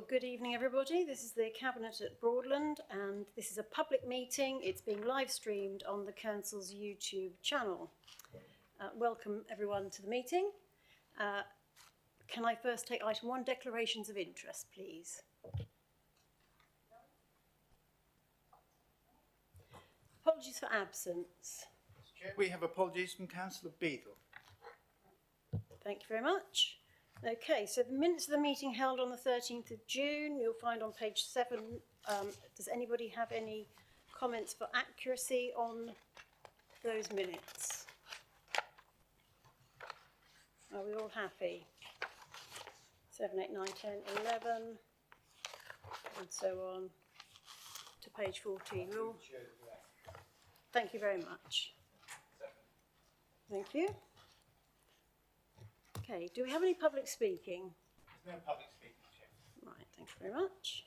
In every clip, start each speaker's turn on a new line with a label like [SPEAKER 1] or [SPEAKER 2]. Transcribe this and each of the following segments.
[SPEAKER 1] good evening everybody. This is the Cabinet at Broadland and this is a public meeting. It's being live streamed on the Council's YouTube channel. Welcome everyone to the meeting. Can I first take item 1, declarations of interest, please? Apologies for absence.
[SPEAKER 2] We have apologies from Councillor Beadle.
[SPEAKER 1] Thank you very much. Okay, so the minutes of the meeting held on the 13th of June, you'll find on page 7. Does anybody have any comments for accuracy on those minutes? Are we all happy? 7, 8, 9, 10, 11, and so on to page 14. Thank you very much. Thank you. Okay, do we have any public speaking?
[SPEAKER 2] There's no public speaking, Chair.
[SPEAKER 1] Right, thank you very much.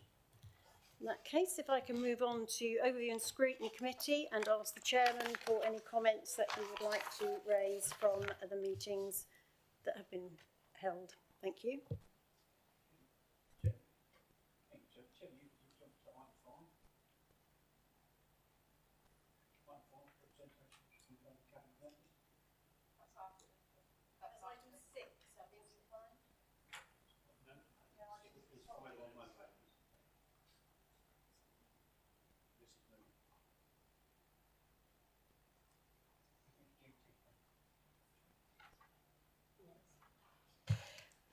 [SPEAKER 1] In that case, if I can move on to Overview and Scrutiny Committee and ask the Chairman for any comments that he would like to raise from the meetings that have been held. Thank you.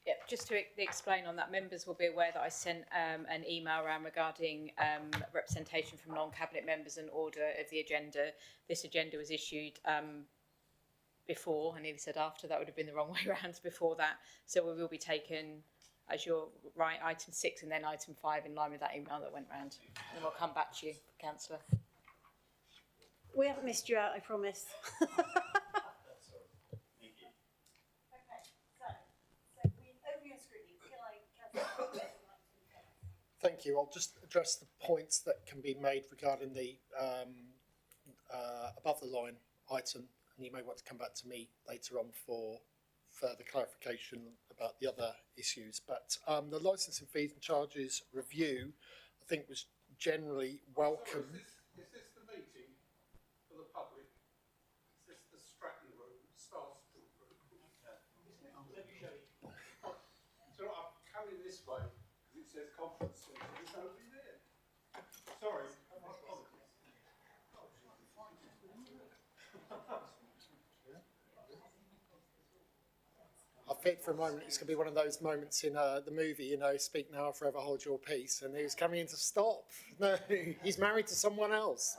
[SPEAKER 3] Yep, just to explain on that, members will be aware that I sent an email around regarding representation from non-cabinet members and order of the agenda. This agenda was issued before, I nearly said after, that would have been the wrong way around, before that. So we will be taken, as you're right, item 6 and then item 5 in line with that email that went round. And we'll come back to you, Councillor.
[SPEAKER 1] We haven't missed you out, I promise.
[SPEAKER 4] Thank you. I'll just address the points that can be made regarding the above the line item, and you may want to come back to me later on for further clarification about the other issues. But the licensing fees and charges review, I think, was generally welcome.
[SPEAKER 5] Is this the meeting for the public? Is this the Stratton room, Star Street room? Let me show you. So I'm coming this way because it says conference centre. There's nobody there. Sorry.
[SPEAKER 4] I feared for a moment it's going to be one of those moments in the movie, you know, speak now or forever hold your peace, and he was coming in to stop. No, he's married to someone else.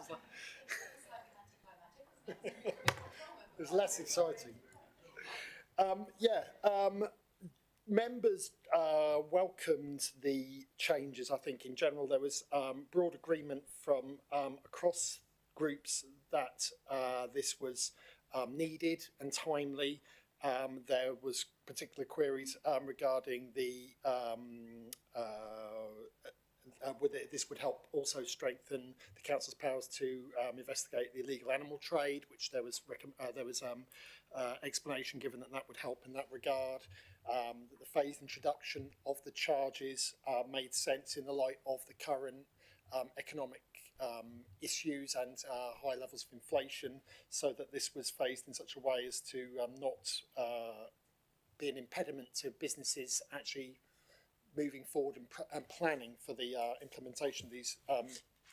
[SPEAKER 4] It was less exciting. Members welcomed the changes. I think in general there was broad agreement from across groups that this was needed and timely. There was particular queries regarding the whether this would help also strengthen the council's powers to investigate the illegal animal trade, which there was explanation given that would help in that regard. The phased introduction of the charges made sense in the light of the current economic issues and high levels of inflation, so that this was phased in such a way as to not be an impediment to businesses actually moving forward and planning for the implementation of these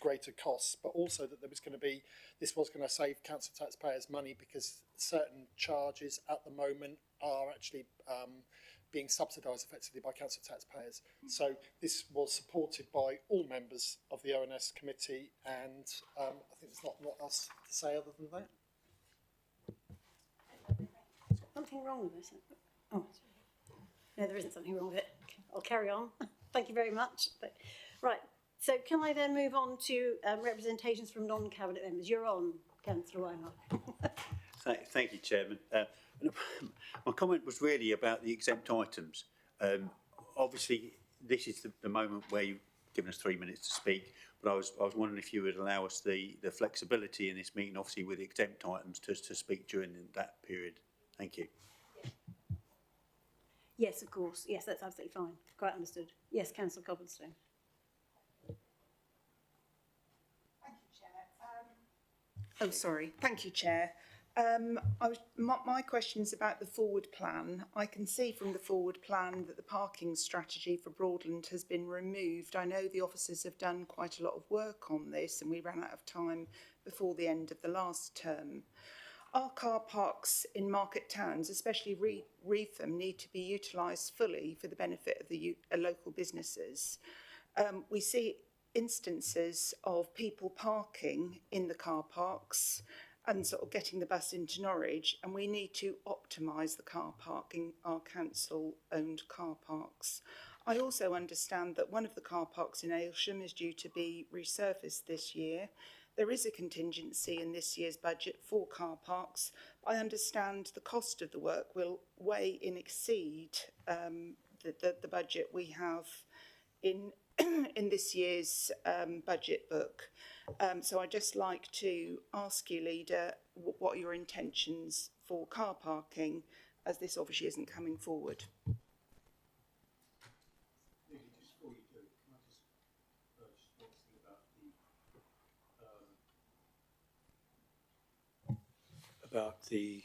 [SPEAKER 4] greater costs, but also that this was going to save council taxpayers money, because certain charges at the moment are actually being subsidised effectively by council taxpayers. So this was supported by all members of the ONS committee, and I think there's not else to say other than that.
[SPEAKER 1] Something wrong with this? Oh, no, there isn't something wrong with it. Okay, I'll carry on. Thank you very much. Right, so can I then move on to representations from non-cabinet members? You're on, Councillor Weinhardt.
[SPEAKER 6] Thank you, Chairman. My comment was really about the exempt items. Obviously, this is the moment where you've given us 3 minutes to speak, but I was wondering if you would allow us the flexibility in this meeting, obviously with the exempt items, to speak during that period. Thank you.
[SPEAKER 1] Yes, of course. Yes, that's absolutely fine. Quite understood. Yes, Councillor Cobblestone.
[SPEAKER 7] Thank you, Chair. Thank you, Chair. My question is about the forward plan. I can see from the forward plan that the parking strategy for Broadland has been removed. I know the officers have done quite a lot of work on this, and we ran out of time before the end of the last term. Our car parks in market towns, especially Reetham, need to be utilised fully for the benefit of the local businesses. We see instances of people parking in the car parks and sort of getting the bus into Norwich, and we need to optimise the car park in our council-owned car parks. I also understand that one of the car parks in Aylsham is due to be resurfaced this year. There is a contingency in this year's budget for car parks. I understand the cost of the work will way exceed the budget we have in in this year's budget book. So I'd just like to ask you, Leader, what are your intentions for car parking, as this obviously isn't coming forward.
[SPEAKER 8] Just before you do, can I just one thing about the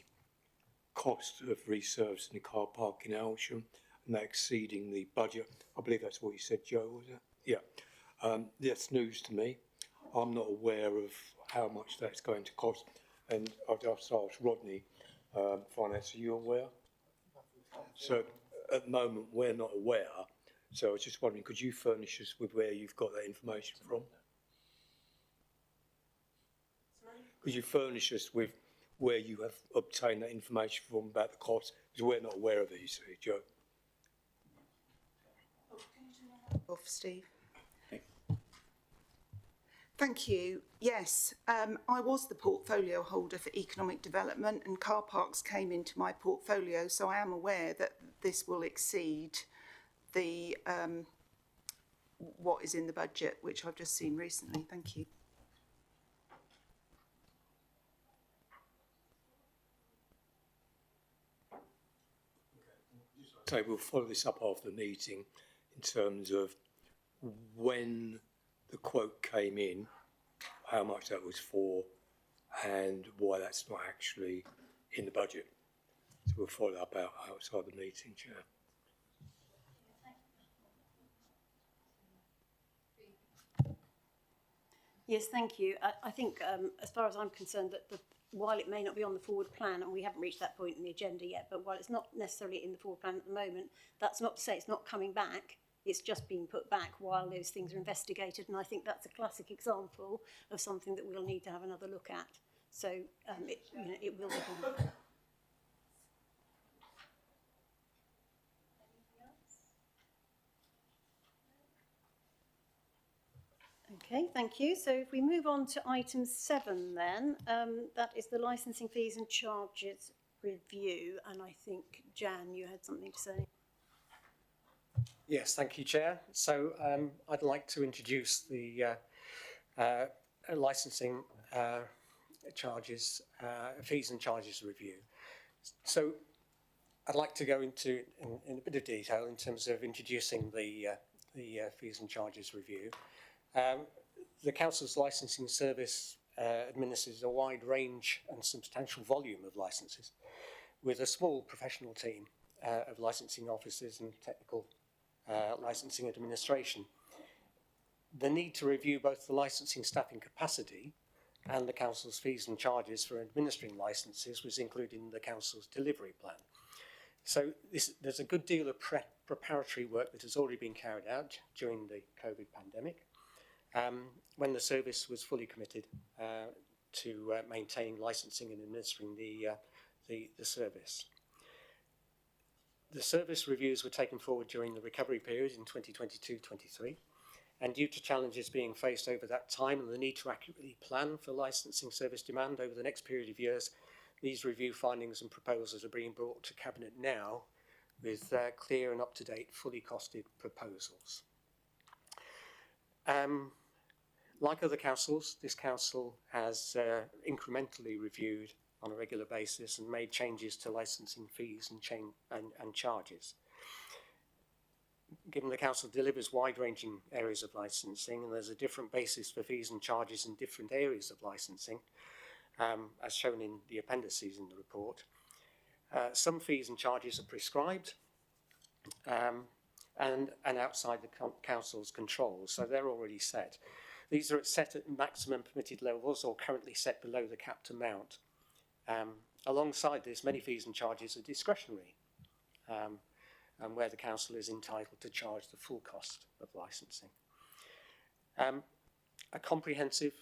[SPEAKER 8] cost of resurfacing the car park in Aylsham and that exceeding the budget. I believe that's what you said, Joe, was it? Yeah. That's news to me. I'm not aware of how much that's going to cost. And I'll just ask Rodney, Finance, are you aware? So at the moment, we're not aware. So I was just wondering, could you furnish us with where you've got that information from? Could you furnish us with where you have obtained that information from about the cost? Because we're not aware of it, you see, Joe.
[SPEAKER 7] Off, Steve. Thank you. Yes, I was the portfolio holder for economic development, and car parks came into my portfolio, so I am aware that this will exceed the what is in the budget, which I've just seen recently. Thank you.
[SPEAKER 8] So we'll follow this up after the meeting in terms of when the quote came in, how much that was for, and why that's not actually in the budget. So we'll follow up outside the meeting, Chair.
[SPEAKER 1] Yes, thank you. I think, as far as I'm concerned, that while it may not be on the forward plan, and we haven't reached that point in the agenda yet, but while it's not necessarily in the forward plan at the moment, that's not to say it's not coming back. It's just being put back while those things are investigated, and I think that's a classic example of something that we'll need to have another look at. So it will be done. Okay, thank you. So if we move on to item 7 then, that is the licensing fees and charges review. And I think, Jan, you had something to say.
[SPEAKER 9] Yes, thank you, Chair. So I'd like to introduce the licensing charges, fees and charges review. So I'd like to go into in a bit of detail in terms of introducing the fees and charges review. The Council's licensing service administers a wide range and substantial volume of licences, with a small professional team of licensing officers and technical licensing administration. The need to review both the licensing staffing capacity and the Council's fees and charges for administering licences was included in the Council's delivery plan. So there's a good deal of preparatory work that has already been carried out during the COVID pandemic, when the service was fully committed to maintain licensing and administering the service. The service reviews were taken forward during the recovery period in 2022-23, and due to challenges being faced over that time and the need to accurately plan for licensing service demand over the next period of years, these review findings and proposals are being brought to Cabinet now with clear and up-to-date, fully costed proposals. Like other councils, this council has incrementally reviewed on a regular basis and made changes to licensing fees and charges. given the council delivers wide-ranging areas of licensing and there's a different basis for fees and charges in different areas of licensing, as shown in the appendices in the report, some fees and charges are prescribed and outside the council's control, so they're already set. These are set at maximum permitted levels or currently set below the capped amount. Alongside this, many fees and charges are discretionary, and where the council is entitled to charge the full cost of licensing. A comprehensive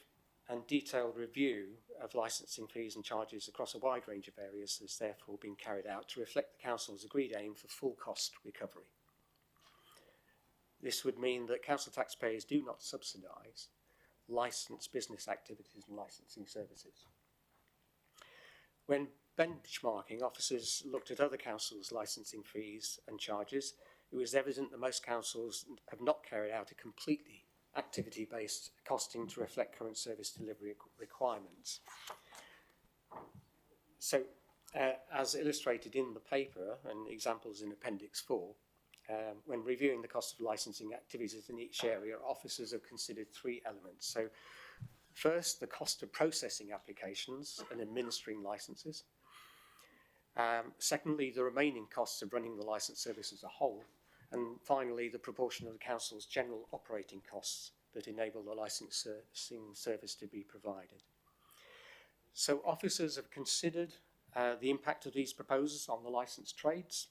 [SPEAKER 9] and detailed review of licensing fees and charges across a wide range of areas has therefore been carried out to reflect the council's agreed aim for full cost recovery. This would mean that council taxpayers do not subsidise licensed business activities and licensing services. When benchmarking, officers looked at other councils' licensing fees and charges. It was evident that most councils have not carried out a completely activity-based costing to reflect current service delivery requirements. So, as illustrated in the paper and examples in Appendix 4, when reviewing the cost of licensing activities in each area, officers have considered three elements. So, first, the cost of processing applications and administering licenses. Secondly, the remaining costs of running the licence service as a whole. And finally, the proportion of the council's general operating costs that enable the licensing service to be provided. So officers have considered the impact of these proposals on the licensed trades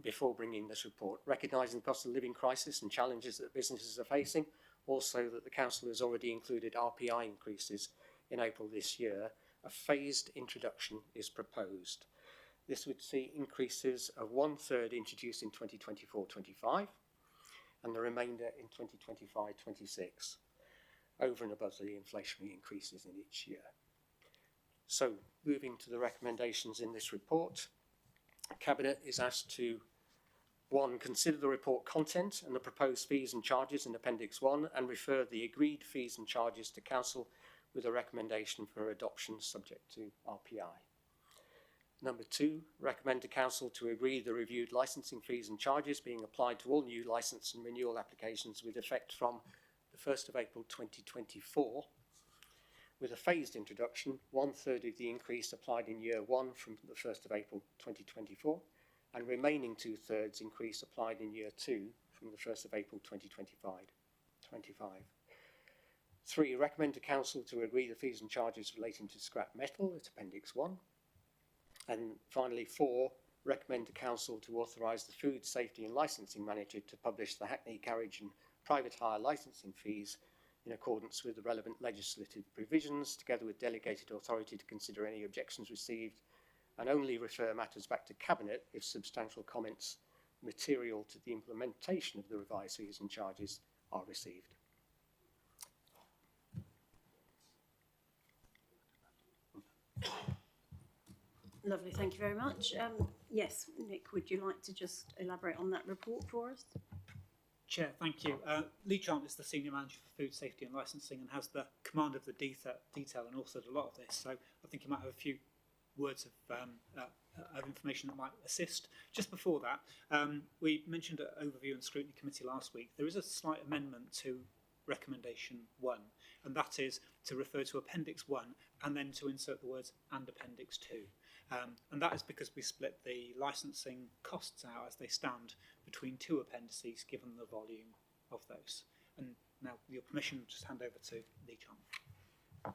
[SPEAKER 9] before bringing this report, recognising the cost of living crisis and challenges that businesses are facing, also that the council has already included RPI increases in April this year. A phased introduction is proposed. This would see increases of 1/3 introduced in 2024-25 and the remainder in 2025-26, over and above the inflationary increases in each year. So, moving to the recommendations in this report, Cabinet is asked to 1. Consider the report content and the proposed fees and charges in Appendix 1 and refer the agreed fees and charges to Council with a recommendation for adoption subject to RPI. Number 2, recommend to Council to agree the reviewed licensing fees and charges being applied to all new licence and renewal applications with effect from the 1st of April 2024, with a phased introduction, 1/3 of the increase applied in year 1 from the 1st of April 2024, and remaining 2/3 increase applied in year 2 from the 1st of April 2025. 3, recommend to Council to agree the fees and charges relating to scrap metal at Appendix 1. And finally, 4, recommend to Council to authorise the Food Safety and Licensing Manager to publish the Hackney Carriage and private hire licensing fees in accordance with the relevant legislative provisions, together with delegated authority to consider any objections received, and only refer matters back to Cabinet if substantial comments material to the implementation of the revised fees and charges are received.
[SPEAKER 1] Lovely, thank you very much. Yes, Nick, would you like to just elaborate on that report for us?
[SPEAKER 10] Chair, thank you. Lee Chant is the Senior Manager for Food Safety and Licensing and has the command of the detail and also a lot of this. So I think he might have a few words of information that might assist. Just before that, we mentioned an overview and scrutiny committee last week. There is a slight amendment to recommendation 1, and that is to refer to Appendix 1 and then to insert the words and Appendix 2. And that is because we split the licensing costs out as they stand between 2 appendices, given the volume of those. And now, with your permission, I'll just hand over to Lee Chant.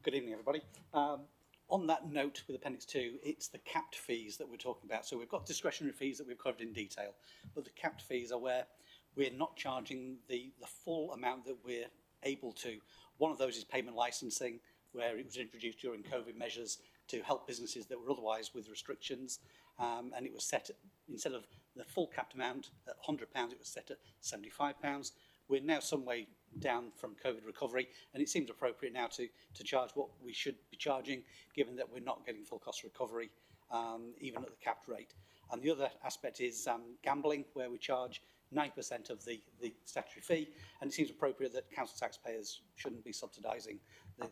[SPEAKER 11] Good evening, everybody. On that note with Appendix 2, it's the capped fees that we're talking about. So we've got discretionary fees that we've covered in detail, but the capped fees are where we're not charging the full amount that we're able to. One of those is payment licensing, where it was introduced during COVID measures to help businesses that were otherwise with restrictions, and it was set at, instead of the full capped amount at £100, it was set at £75. We're now some way down from COVID recovery, and it seems appropriate now to charge what we should be charging, given that we're not getting full cost recovery, even at the capped rate. And the other aspect is gambling, where we charge 9% of the statutory fee, and it seems appropriate that council taxpayers shouldn't be subsidising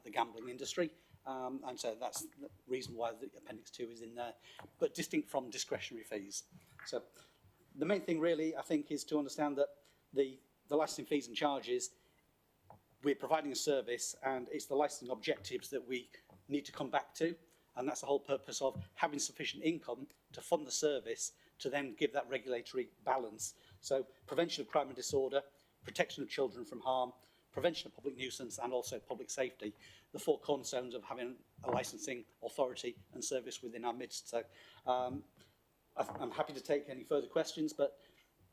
[SPEAKER 11] the gambling industry. And so that's the reason why the Appendix 2 is in there, but distinct from discretionary fees. So The main thing really, I think, is to understand that the licensing fees and charges, we're providing a service and it's the licensing objectives that we need to come back to. And that's the whole purpose of having sufficient income to fund the service to then give that regulatory balance. So prevention of crime and disorder, protection of children from harm, prevention of public nuisance and also public safety, the four cornerstones of having a licensing authority and service within our midst. So I'm happy to take any further questions, but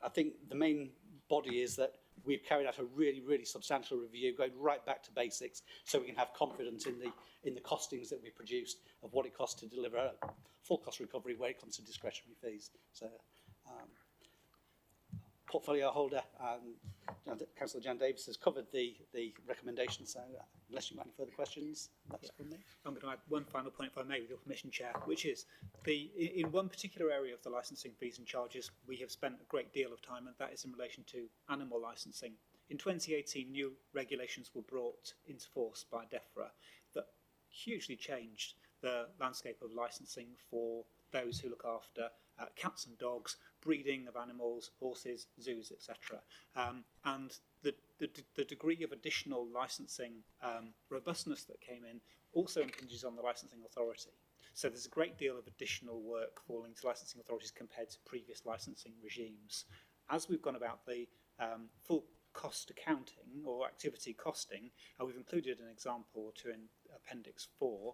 [SPEAKER 11] I think the main body is that we've carried out a really, really substantial review, going right back to basics, so we can have confidence in the costings that we produced of what it costs to deliver a full cost recovery where it comes to discretionary fees. So, portfolio holder, Councillor Jan Davis has covered the recommendations, so unless you've got any further questions, that's from me.
[SPEAKER 10] I'm going to add one final point, if I may, with your permission, Chair, which is in one particular area of the licensing fees and charges, we have spent a great deal of time, and that is in relation to animal licensing. In 2018, new regulations were brought into force by DEFRA that hugely changed the landscape of licensing for those who look after cats and dogs, breeding of animals, horses, zoos, etc. And the degree of additional licensing robustness that came in also impinges on the licensing authority. So there's a great deal of additional work falling to licensing authorities compared to previous licensing regimes. As we've gone about the full cost accounting or activity costing, we've included an example or two in Appendix 4.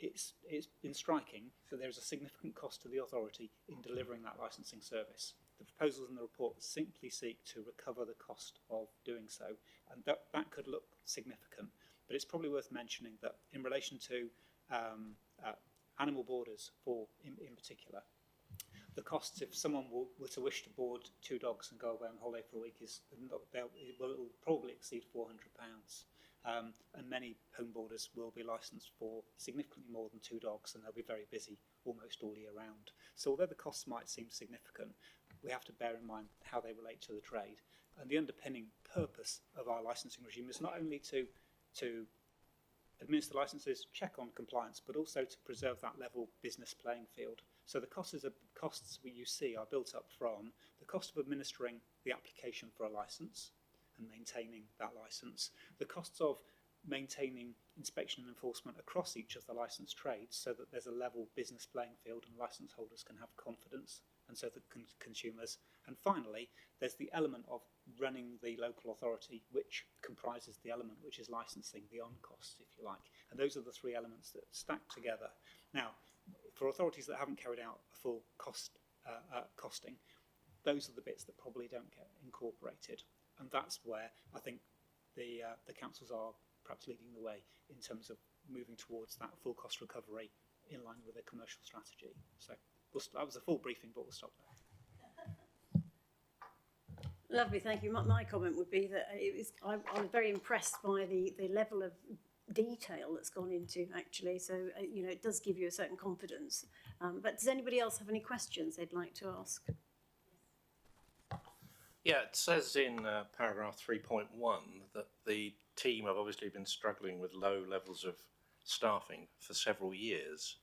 [SPEAKER 10] It's been striking that there is a significant cost to the authority in delivering that licensing service. The proposals in the report simply seek to recover the cost of doing so, and that could look significant, but it's probably worth mentioning that in relation to animal boarders in particular, the costs if someone were to wish to board 2 dogs and go away on holiday for a week it will probably exceed £400. And many home boarders will be licensed for significantly more than 2 dogs, and they'll be very busy almost all year round. So although the costs might seem significant, we have to bear in mind how they relate to the trade. And the underpinning purpose of our licensing regime is not only to administer licenses, check on compliance, but also to preserve that level business playing field. So the costs you see are built up from the cost of administering the application for a licence and maintaining that licence, the costs of maintaining inspection and enforcement across each of the licensed trades so that there's a level business playing field and licence holders can have confidence, and so that consumers. And finally, there's the element of running the local authority, which comprises the element which is licensing, the on costs, if you like. And those are the 3 elements that stack together. Now, for authorities that haven't carried out a full costing, those are the bits that probably don't get incorporated. And that's where I think the councils are perhaps leading the way in terms of moving towards that full cost recovery in line with their commercial strategy. So that was a full briefing, but we'll stop there.
[SPEAKER 1] Lovely, thank you. My comment would be that I was very impressed by the level of detail that's gone into actually. So, it does give you a certain confidence. But does anybody else have any questions they'd like to ask?
[SPEAKER 12] Yeah, it says in paragraph 3.1 that the team have obviously been struggling with low levels of staffing for several years.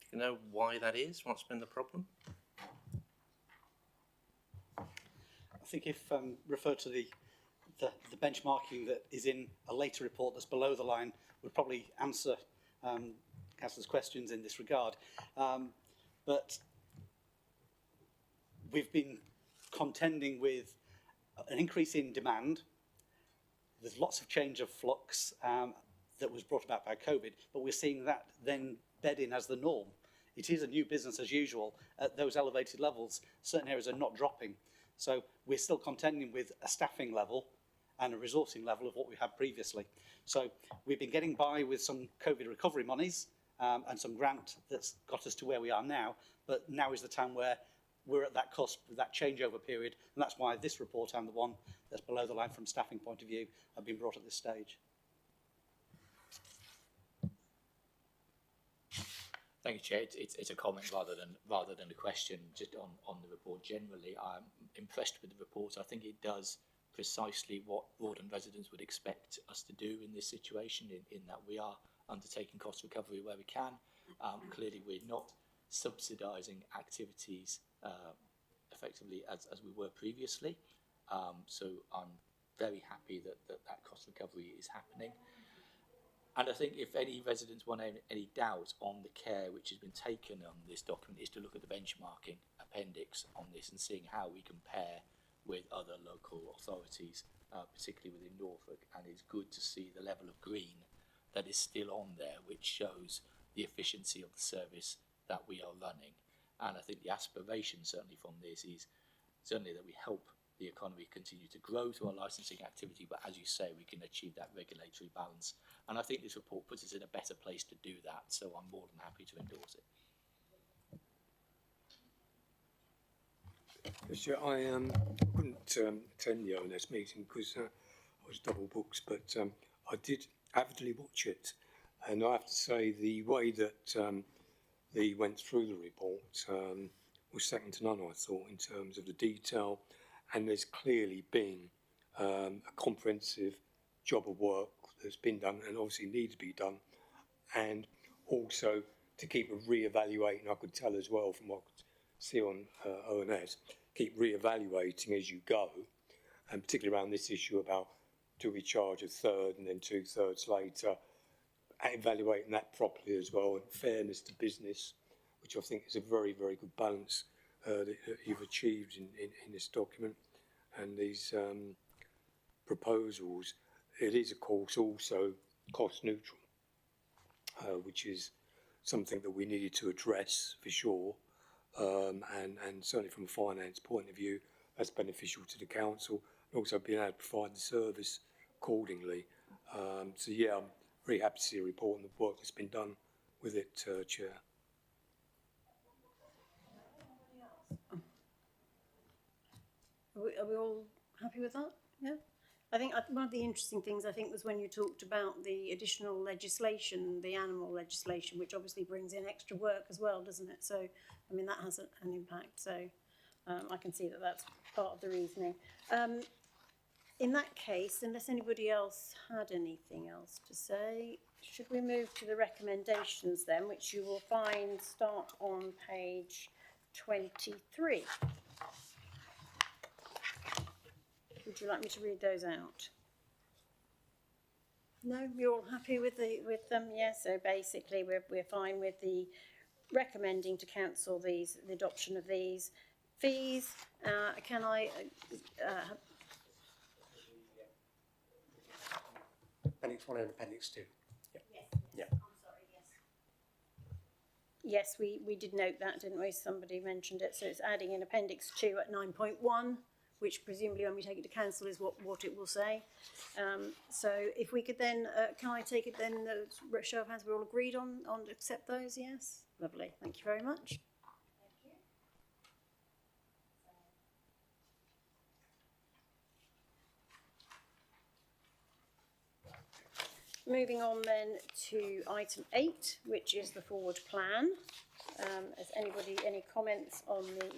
[SPEAKER 12] Do you know why that is? What's been the problem?
[SPEAKER 11] I think if refer to the benchmarking that is in a later report that's below the line would probably answer Councillor's questions in this regard. But we've been contending with an increase in demand. There's lots of change of flux that was brought about by COVID, but we're seeing that then bed in as the norm. It is a new business as usual at those elevated levels. Certain areas are not dropping. So we're still contending with a staffing level and a resourcing level of what we had previously. So we've been getting by with some COVID recovery monies and some grant that's got us to where we are now, but now is the time where we're at that cusp, that changeover period, and that's why this report and the one that's below the line from staffing point of view have been brought at this stage.
[SPEAKER 13] Thank you, Chair. It's a comment rather than a question. Just on the report generally, I'm impressed with the report. I think it does precisely what Broadland residents would expect us to do in this situation, in that we are undertaking cost recovery where we can. Clearly, we're not subsidising activities effectively as we were previously. So I'm very happy that cost recovery is happening. And I think if any residents want any doubt on the care which has been taken on this document, is to look at the benchmarking appendix on this and seeing how we compare with other local authorities, particularly within Norfolk. And it's good to see the level of green that is still on there, which shows the efficiency of the service that we are running. And I think the aspiration certainly from this is certainly that we help the economy continue to grow through our licensing activity, but as you say, we can achieve that regulatory balance. And I think this report puts us in a better place to do that, so I'm more than happy to endorse it.
[SPEAKER 8] I couldn't attend the ONS meeting because I was double booked, but I did avidly watch it. And I have to say the way that they went through the report was second to none, I thought, in terms of the detail. And there's clearly been a comprehensive job of work that's been done and obviously needs to be done. And also to keep re-evaluating, I could tell as well from what I could see on ONS, keep re-evaluating as you go, and particularly around this issue about do we charge a third and then 2/3 later, evaluating that properly as well, and fairness to business, which I think is a very, very good balance that you've achieved in this document and these proposals. It is, of course, also cost neutral, which is something that we needed to address for sure, and certainly from a finance point of view, that's beneficial to the council, and also being able to provide the service accordingly. So yeah, I'm very happy to see a report and the work that's been done with it, Chair.
[SPEAKER 1] Are we all happy with that? Yeah. I think one of the interesting things I think was when you talked about the additional legislation, the animal legislation, which obviously brings in extra work as well, doesn't it? So, I mean, that has an impact. So, I can see that that's part of the reasoning. In that case, unless anybody else had anything else to say, should we move to the recommendations then, which you will find start on page 23. Would you like me to read those out? No, you're all happy with them? Yes. So basically, we're fine with the recommending to council the adoption of these fees. Can I?
[SPEAKER 9] Appendix 1 and Appendix 2. Yep.
[SPEAKER 1] Yes.
[SPEAKER 9] Yeah.
[SPEAKER 1] I'm sorry. Yes. Yes, we did note that, didn't we? Somebody mentioned it. So it's adding in Appendix 2 at 9.1. Which presumably when we take it to council is what it will say. So if we could then, can I take it then, show of hands, we're all agreed on accept those, yes? Lovely, thank you very much. Thank you. Moving on then to item 8, which is the forward plan. Has anybody any comments on the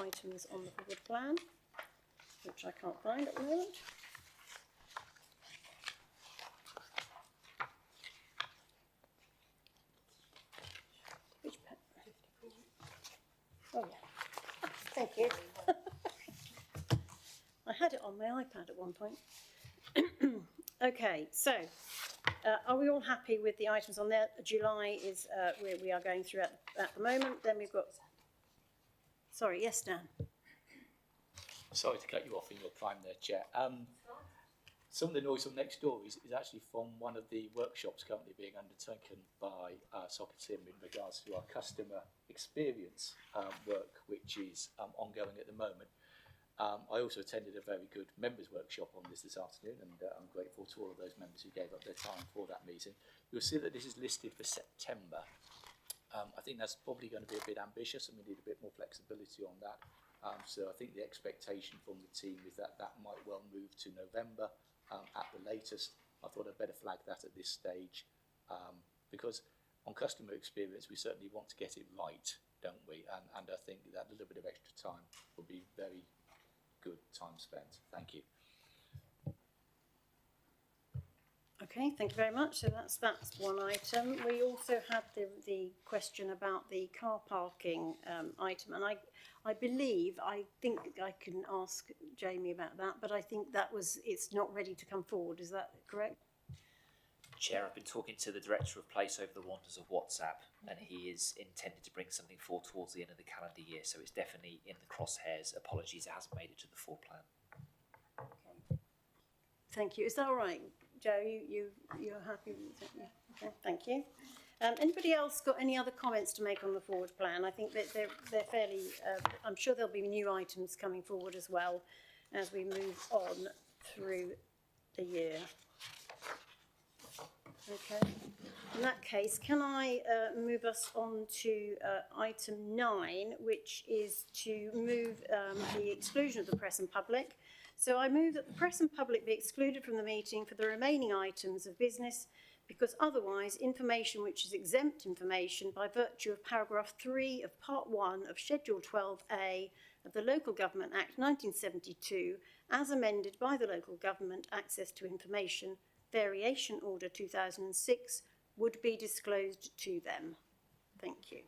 [SPEAKER 1] items on the forward plan? Which I can't find at the moment. Which pen? Oh yeah, thank you. I had it on my iPad at one point. Okay, so are we all happy with the items on there? July is we are going through at the moment. Then we've got. Sorry, yes, Dan.
[SPEAKER 13] Sorry to cut you off in your prime there, Chair. Some of the noise from next door is actually from one of the workshops currently being undertaken by Soccer-Tim in regards to our customer experience work, which is ongoing at the moment. I also attended a very good members workshop on this afternoon, and I'm grateful to all of those members who gave up their time for that meeting. You'll see that this is listed for September. I think that's probably going to be a bit ambitious, and we need a bit more flexibility on that. So I think the expectation from the team is that might well move to November at the latest. I thought I'd better flag that at this stage because on customer experience, we certainly want to get it right, don't we? And I think that little bit of extra time will be very good time spent. Thank you.
[SPEAKER 1] Okay, thank you very much. So that's one item. We also had the question about the car parking item, and I think I can ask Jamie about that, but I think it's not ready to come forward. Is that correct?
[SPEAKER 14] Chair, I've been talking to the Director of Place Over the Wonders of WhatsApp, and he is intended to bring something forward towards the end of the calendar year, so it's definitely in the crosshairs. Apologies, it hasn't made it to the full plan.
[SPEAKER 1] Okay. Thank you. Is that all right, Joe? You're happy with that? Yeah. Okay, thank you. Anybody else got any other comments to make on the forward plan? I think that they're fairly. I'm sure there'll be new items coming forward as well as we move on through the year. Okay. In that case, can I move us on to item 9, which is to move the exclusion of the press and public. So I move that the press and public be excluded from the meeting for the remaining items of business, because otherwise information which is exempt information by virtue of paragraph 3 of part 1 of Schedule 12A of the Local Government Act 1972, as amended by the Local Government Access to Information Variation Order 2006, would be disclosed to them. Thank you.